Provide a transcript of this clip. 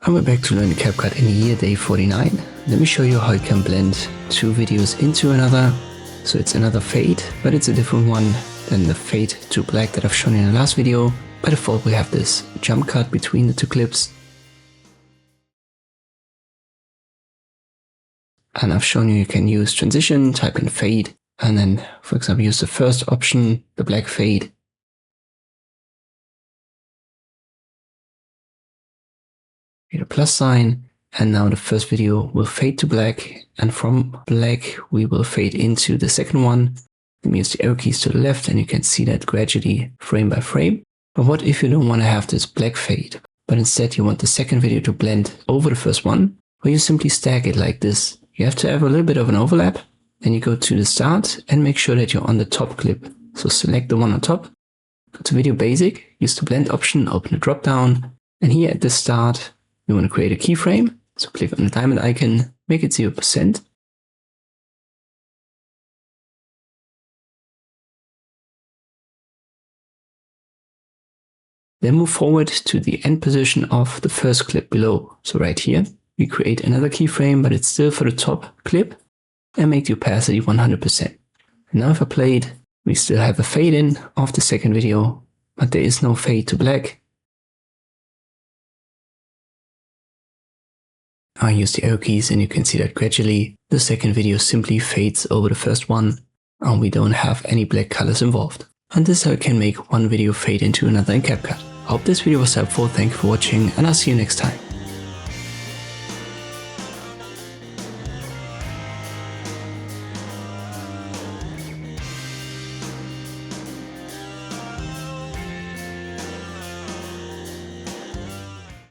And we're back to learning CapCut in year day 49. Let me show you how you can blend two videos into another. So it's another fade, but it's a different one than the fade to black that I've shown you in the last video. By default, we have this jump cut between the two clips. And I've shown you can use transition, type in fade, and then, for example, use the first option, the black fade. Hit a plus sign, and now the first video will fade to black, and from black we will fade into the second one. Let me use the arrow keys to the left, and you can see that gradually frame by frame. But what if you don't want to have this black fade, but instead you want the second video to blend over the first one? Well, you simply stack it like this. You have to have a little bit of an overlap, and you go to the start and make sure that you're on the top clip. So select the one on top, go to video basic, use the blend option, open the drop down, and here at the start we want to create a keyframe. So click on the diamond icon, make it 0%. Then move forward to the end position of the first clip below. So right here, we create another keyframe, but it's still for the top clip, and make the opacity 100%. And now if I play it, we still have a fade in of the second video, but there is no fade to black. I use the arrow keys and you can see that gradually the second video simply fades over the first one, and we don't have any black colors involved. And this is how you can make one video fade into another in CapCut. I hope this video was helpful, thank you for watching, and I'll see you next time.